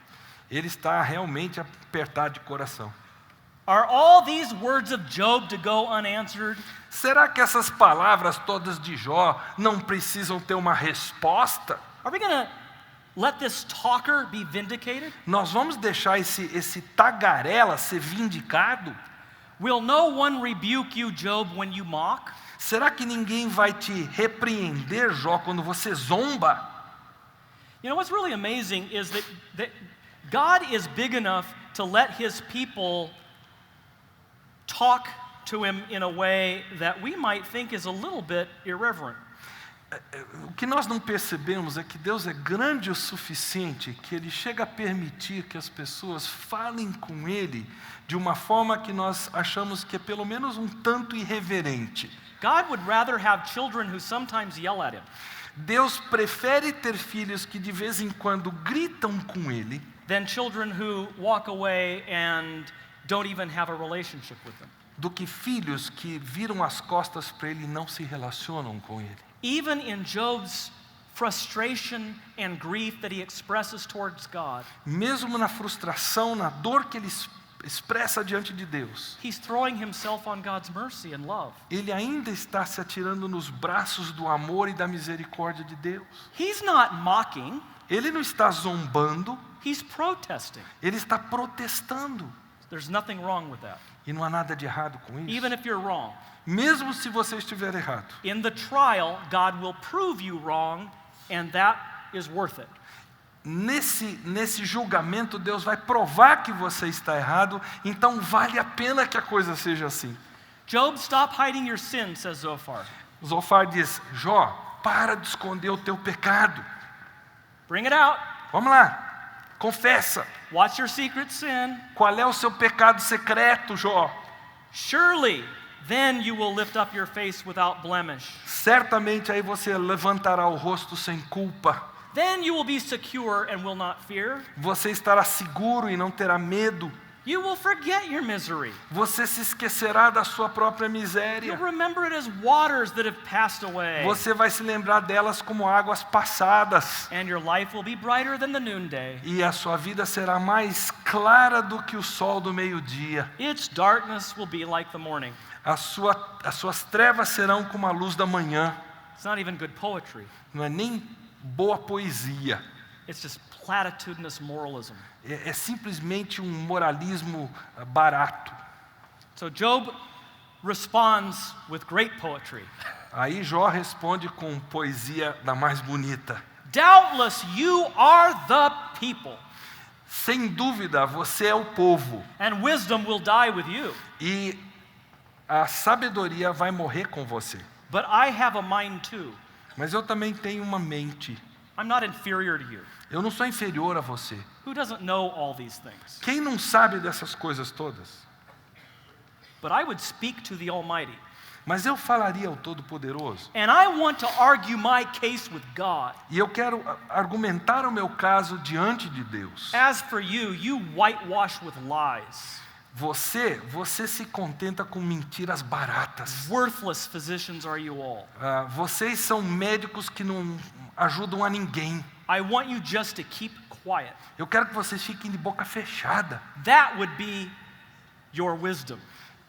Ele está realmente apertado de coração. Are all these words of Job to go unanswered? Será que essas palavras todas de Jó não precisam ter uma resposta? Are we going to let this talker be vindicated? Nós vamos deixar esse tagarela ser vindicado? Will no one rebuke you, Job, when you mock? Será que ninguém vai te repreender, Jó, quando você zomba? You know, what's really amazing is that God is big enough to let his people talk to him in a way that we might think is a little bit irreverent. O que nós não percebemos é que Deus é grande o suficiente que Ele chega a permitir que as pessoas falem com Ele de uma forma que nós achamos que é pelo menos um tanto irreverente. God would rather have children who sometimes yell at him Deus prefere ter filhos que de vez em quando gritam com Ele than children who walk away and don't even have a relationship with them. do que filhos que viram as costas para ele e não se relacionam com ele. Even in Job's frustration and grief that he expresses towards God, Mesmo na frustração, na dor que ele expressa diante de Deus, he's throwing himself on God's mercy and love. ele ainda está se atirando nos braços do amor e da misericórdia de Deus. He's not mocking, Ele não está zombando, he's protesting. ele está protestando. There's nothing wrong with that. E não há nada de errado com isso. Even if you're wrong, Mesmo se você estiver errado. in the trial, God will prove you wrong, and that is worth it. Nesse julgamento, Deus vai provar que você está errado, então vale a pena que a coisa seja assim. Job, stop hiding your sin, says Zophar. Zophar diz, Jó, para de esconder o teu pecado. Bring it out. Vamos lá, confessa. What's your secret sin? Qual é o seu pecado secreto, Jó? Surely, then you will lift up your face without blemish. Certamente aí você levantará o rosto sem culpa. Then you will be secure and will not fear. Você estará seguro e não terá medo. You will forget your misery. Você se esquecerá da sua própria miséria. You'll remember it as waters that have passed away. Você vai se lembrar delas como águas passadas. And your life will be brighter than the noonday. E a sua vida será mais clara do que o sol do meio-dia. Its darkness will be like the morning. As suas trevas serão como a luz da manhã. It's not even good poetry. Não é nem boa poesia. It's just platitudinous moralism. É simplesmente um moralismo barato. So Job responds with great poetry. Aí Jó responde com poesia da mais bonita. Doubtless you are the people, Sem dúvida, você é o povo. and wisdom will die with you. E a sabedoria vai morrer com você. But I have a mind too. Mas eu também tenho uma mente. I'm not inferior to you. Eu não sou inferior a você. Who doesn't know all these things? Quem não sabe dessas coisas todas? But I would speak to the Almighty. Mas eu falaria ao Todo-Poderoso. And I want to argue my case with God. E eu quero argumentar o meu caso diante de Deus. As for you, you whitewash with lies. Você se contenta com mentiras baratas. Worthless physicians are you all. Vocês são médicos que não ajudam a ninguém. I want you just to keep quiet. Eu quero que vocês fiquem de boca fechada. That would be your wisdom.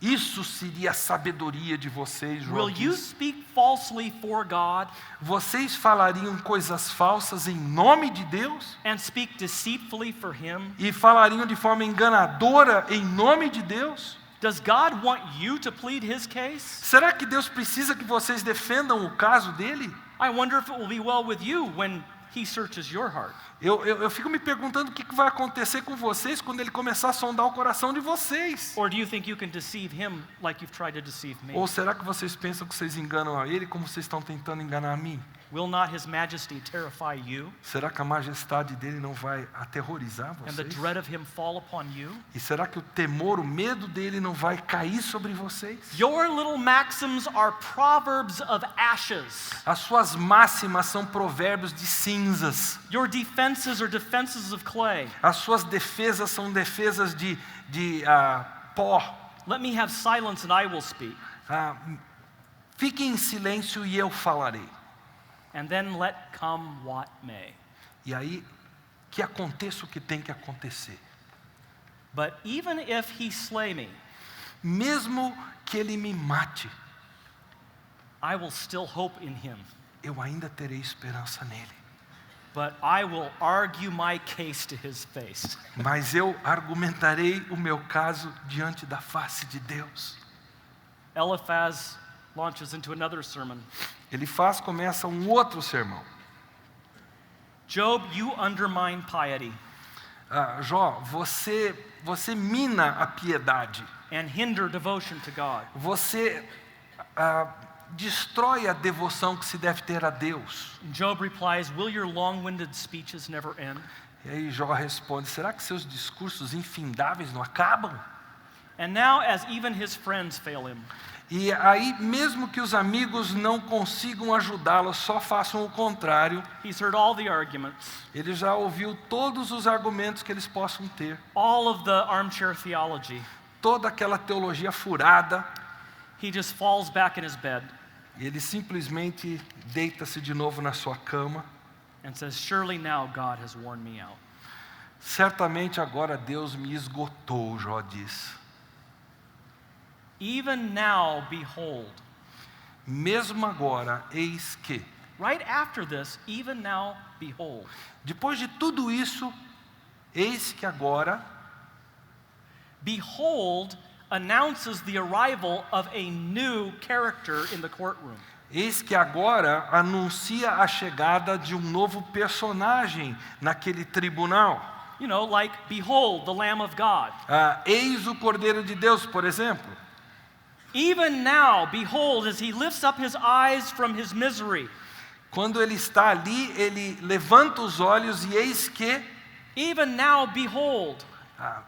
Isso seria a sabedoria de vocês, Jó Will you diz. speak falsely for God Vocês falariam coisas falsas em nome de Deus? and speak deceitfully for Him? E falariam de forma enganadora em nome de Deus? Does God want you to plead His case? Será que Deus precisa que vocês defendam o caso dele? I wonder if it will be well with you when He searches your heart. Eu fico me perguntando o que vai acontecer com vocês quando ele começar a sondar o coração de vocês. Or do you think you can deceive Him like you've tried to deceive me? Ou será que vocês pensam que vocês enganam a ele como vocês estão tentando enganar a mim? Will not His majesty terrify you Será que a majestade dele não vai aterrorizar and the vocês? dread of Him fall upon you? E será que o temor, o medo dele não vai cair sobre vocês? Your little maxims are proverbs of ashes. As suas máximas são provérbios de cinzas. Your defenses are defenses of clay. As suas defesas são defesas de pó. Let me have silence and I will speak. Fiquem em silêncio e eu falarei. And then let come what may. E aí, que aconteça o que tem que acontecer. But even if He slay me, Mesmo que ele me mate, I will still hope in Him. eu ainda terei esperança nele. But I will argue my case to His face. Mas eu argumentarei o meu caso diante da face de Deus. Eliphaz launches into another sermon. Começa um outro sermão. Job, you undermine piety Jó, você mina a piedade. and hinder devotion to God. Você destrói a devoção que se deve ter a Deus. And Job replies, will your long-winded speeches never end? E aí Jó responde, será que seus discursos infindáveis não acabam? And now, as even his friends fail him, E aí, mesmo que os amigos não consigam ajudá-lo, só façam o contrário, he's heard all the arguments, ele já ouviu todos os argumentos que eles possam ter, all of the armchair theology. toda aquela teologia furada, He just falls back in his bed e ele simplesmente deita-se de novo na sua cama. and says, surely now God has worn me out. Certamente agora Deus me esgotou, Jó diz. Even now, behold. Mesmo agora, eis que. Right after this, even now, behold. Depois de tudo isso, eis que agora, Behold announces the arrival of a new character in the courtroom. eis que agora anuncia a chegada de um novo personagem naquele tribunal. You know, like, behold, the Lamb of God. Eis o Cordeiro de Deus, por exemplo. Even now, behold, as he lifts up his eyes from his misery. Quando ele está ali, ele levanta os olhos e eis que, Even now, behold,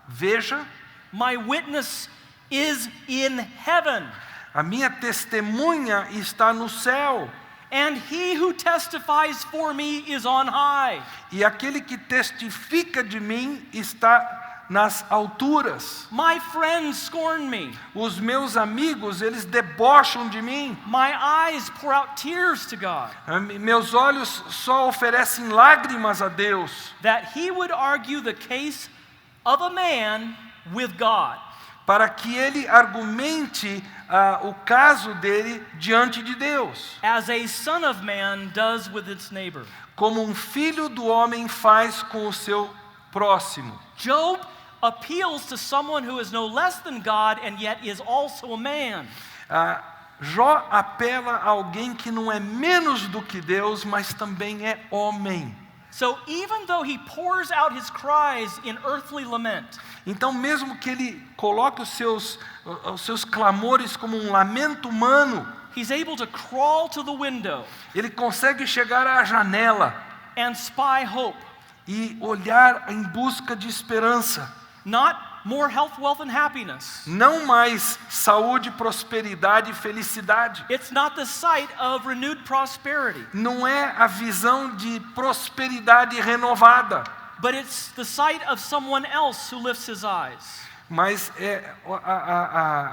veja, my witness is in heaven, a minha testemunha está no céu. and he who testifies for me is on high. E aquele que testifica de mim está nas alturas. My friends scorn me. Os meus amigos, eles debocham de mim. My eyes pour out tears to God, Meus olhos só oferecem lágrimas a Deus, that he would argue the case of a man with God. para que ele argumente o caso dele diante de Deus, As a son of man does with its neighbor. como um filho do homem faz com o seu próximo. Job appeals to someone who is no less than God and yet is also a man. Jó apela a alguém que não é menos do que Deus, mas também é homem. So even though he pours out his cries in earthly lament, Então, mesmo que ele coloque os seus clamores como um lamento humano, he's able to crawl to the window ele consegue chegar à janela and spy hope. e olhar em busca de esperança. Not more health, wealth, and happiness. Não mais saúde, prosperidade e felicidade. It's not the sight of renewed prosperity, Não é a visão de prosperidade renovada, but it's the sight of someone else who lifts his eyes. mas é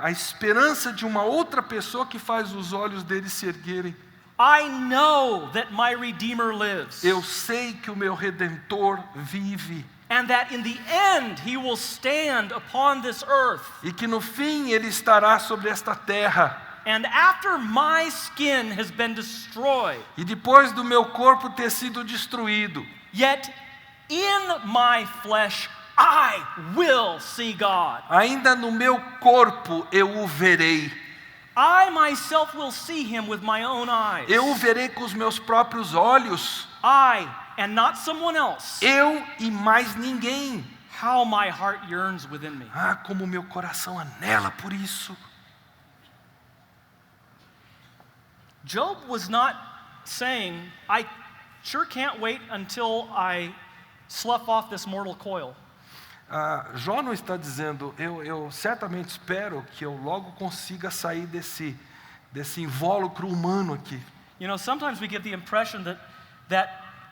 a esperança de uma outra pessoa que faz os olhos dele se erguerem. I know that my Redeemer lives, Eu sei que o meu Redentor vive and that in the end he will stand upon this earth. e que no fim ele estará sobre esta terra. And after my skin has been destroyed, E depois do meu corpo ter sido destruído, yet in my flesh I will see God. ainda no meu corpo eu o verei. I myself will see him with my own eyes. Eu o verei com os meus próprios olhos. I and not someone else. Eu e mais ninguém. How my heart yearns within me. Como meu coração anela por isso. Job was not saying, I sure can't wait until I slough off this mortal coil. Jó não está dizendo, eu certamente espero que eu logo consiga sair desse invólucro humano aqui. You know, sometimes we get the impression that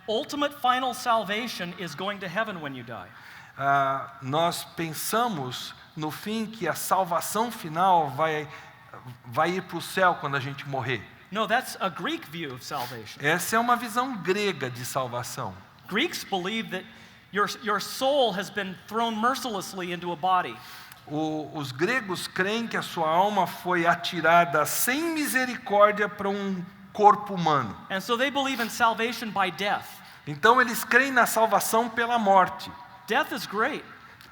ultimate final salvation is going to heaven when you die. Nós pensamos no fim que a salvação final vai ir para o céu quando a gente morrer. No, that's a Greek view of salvation. Essa é uma visão grega de salvação. Greeks believe that your soul has been thrown mercilessly into a body. Os gregos creem que a sua alma foi atirada sem misericórdia para um corpo humano. And so they believe in salvation by death. Então eles creem na salvação pela morte. Death is great.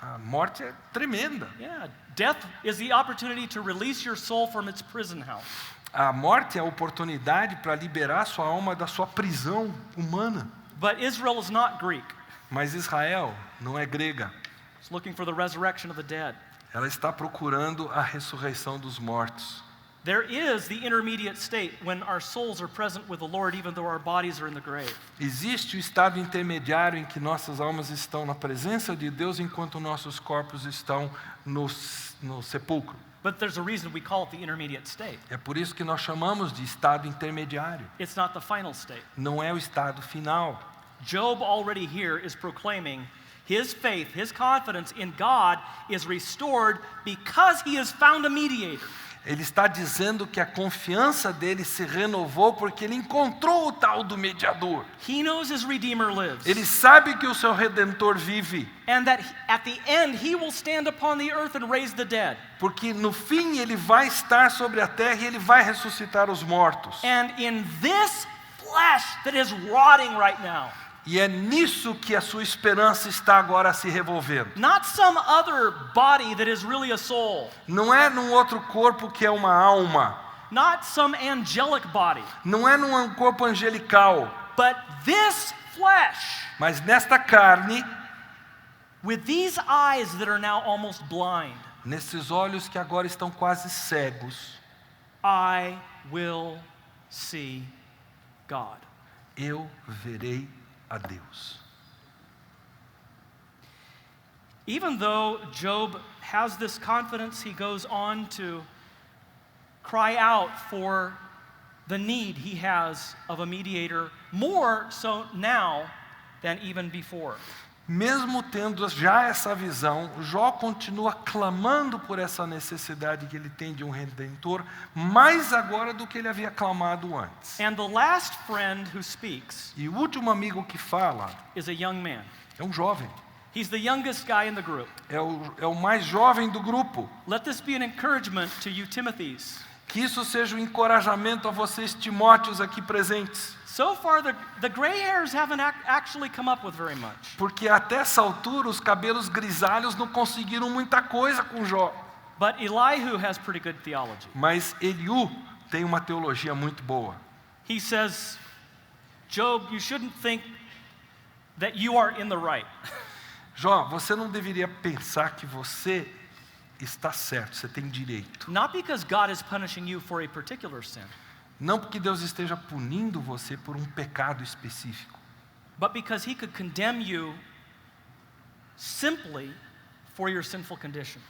A morte é tremenda. Yeah, death is the opportunity to release your soul from its prison house. A morte é a oportunidade para liberar sua alma da sua prisão humana. But Israel is not Greek. Mas Israel não é grega. It's looking for the resurrection of the dead. Ela está procurando a ressurreição dos mortos. There is the intermediate state when our souls are present with the Lord even though our bodies are in the grave. Existe o estado intermediário em que nossas almas estão na presença de Deus enquanto nossos corpos estão no sepulcro. But there's a reason we call it the intermediate state. É por isso que nós chamamos de estado intermediário. It's not the final state. Não é o estado final. Job already here is proclaiming his faith, his confidence in God is restored because he has found a mediator. Ele está dizendo que a confiança dele se renovou porque ele encontrou o tal do mediador. He knows his Redeemer lives. Ele sabe que o seu Redentor vive. And that at the end he will stand upon the earth and raise the dead. Porque no fim ele vai estar sobre a terra e ele vai ressuscitar os mortos. And in this flesh that is rotting right now. E é nisso que a sua esperança está agora se revolvendo. Not some other body that is really a soul. Não é num outro corpo que é uma alma. Not some angelic body. Não é num corpo angelical. But this flesh. Mas nesta carne, with these eyes that are now almost blind. Nesses olhos que agora estão quase cegos. I will see God. Eu verei a Deus. Even though Job has this confidence, he goes on to cry out for the need he has of a mediator, more so now than even before. Mesmo tendo já essa visão, Jó continua clamando por essa necessidade que ele tem de um redentor, mais agora do que ele havia clamado antes. And the last friend who speaks E o último amigo que fala is a young man. é um jovem. He's the youngest guy in the group. É o mais jovem do grupo. Let this be an encouragement to you, Timothys. Que isso seja um encorajamento a vocês, Timóteos, aqui presentes. So far, the gray hairs haven't actually come up with very much. Porque até essa altura os cabelos grisalhos não conseguiram muita coisa com Jó. But Elihu has pretty good theology. Mas Eliú tem uma teologia muito boa. He says, Job, you shouldn't think that you are in the right. Jó, você não deveria pensar que você está certo, você tem direito. Not because God is punishing you for a particular sin. Não porque Deus esteja punindo você por um pecado específico. But because he could condemn you simply for your sinful condition.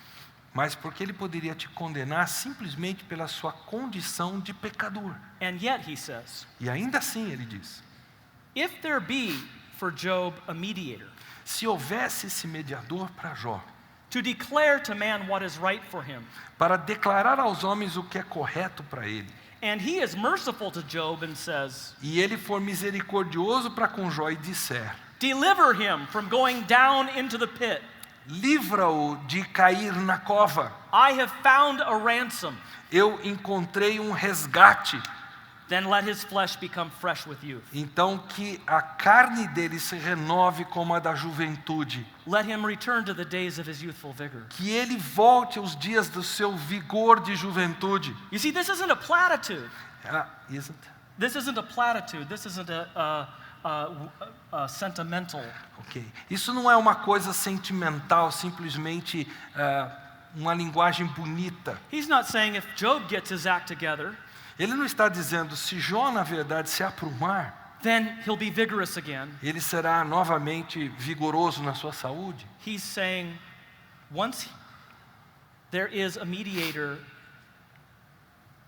Mas porque ele poderia te condenar simplesmente pela sua condição de pecador. And yet, he says, E ainda assim ele diz, if there be for Job a mediator, se houvesse esse mediador para Jó, to declare to man what is right for him, para declarar aos homens o que é correto para ele, and he is merciful to Job and says, e ele for misericordioso para com Jó e disser, deliver him from going down into the pit. livra-o de cair na cova. I have found a ransom. Eu encontrei um resgate. Then let his flesh become fresh with youth. Então que a carne dele se renove como a da juventude. Let him return to the days of his youthful vigor. Que ele volte aos dias do seu vigor de juventude. You see, this isn't a platitude. Isn't? This isn't a platitude. This isn't a sentimental. Ok. Isso não é uma coisa sentimental, simplesmente uma linguagem bonita. He's not saying if Job gets his act together, Ele não está dizendo, se Jó na verdade se aprumar, then he'll be vigorous again. ele será novamente vigoroso na sua saúde. He's saying, once there is a mediator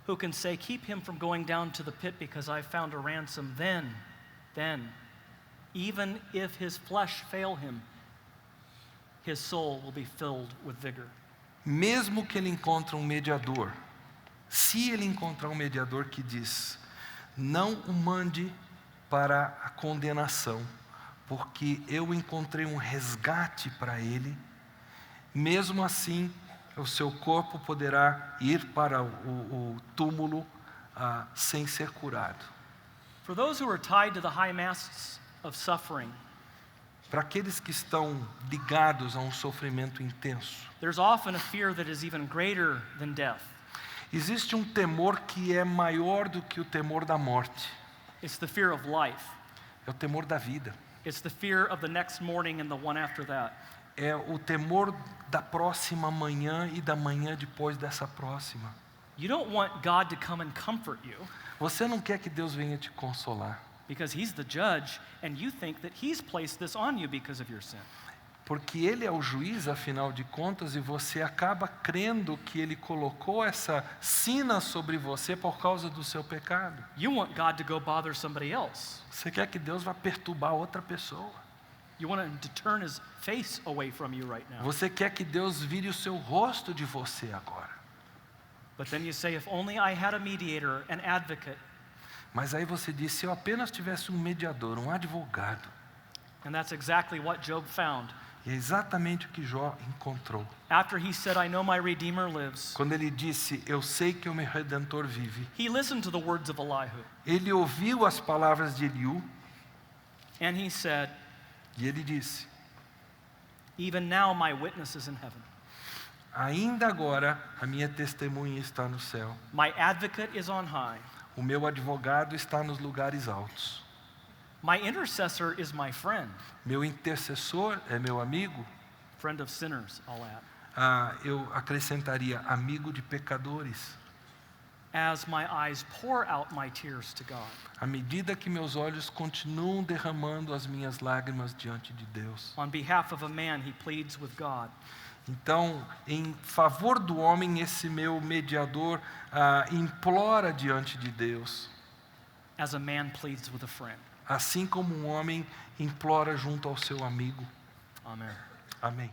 who can say, keep him from going down to the pit because I found a ransom, then, even if his flesh fail him, his soul will be filled with vigor. Mesmo que ele encontre um mediador, se ele encontrar um mediador que diz, não o mande para a condenação, porque eu encontrei um resgate para ele, mesmo assim o seu corpo poderá ir para o túmulo sem ser curado. For those who are tied to the high masts of suffering, Para aqueles que estão ligados a um sofrimento intenso, there's often a fear that is even greater than death. existe um temor que é maior do que o temor da morte. It's the fear of life. É o temor da vida. It's the fear of the next morning and the one after that. É o temor da próxima manhã e da manhã depois dessa próxima. You don't want God to come and comfort you Você não quer que Deus venha te consolar, because He's the judge and you think that He's placed this on you because of your sin. porque Ele é o juiz, afinal de contas, e você acaba crendo que Ele colocou essa sina sobre você por causa do seu pecado. You want God to go bother somebody else. Você quer que Deus vá perturbar outra pessoa. You want Him to turn His face away from you right now. Você quer que Deus vire o seu rosto de você agora. But then you say, if only I had a mediator, an advocate. Mas aí você diz, se eu apenas tivesse um mediador, um advogado. And that's exactly what Job found. E é exatamente o que Jó encontrou. After he said, I know my Redeemer lives, Quando ele disse, eu sei que o meu Redentor vive. he listened to the words of Elihu. Ele ouviu as palavras de Eliú And he said, e ele disse, even now my witness is in heaven. ainda agora a minha testemunha está no céu. My advocate is on high. O meu advogado está nos lugares altos. My intercessor is my friend. Meu intercessor é meu amigo. Friend of sinners, I'll add. Eu acrescentaria, amigo de pecadores. As my eyes pour out my tears to God. À medida que meus olhos continuam derramando as minhas lágrimas diante de Deus. On behalf of a man, he pleads with God. Então, em favor do homem, esse meu mediador implora diante de Deus. As a man pleads with a friend. Assim como um homem implora junto ao seu amigo. Amen. Amém.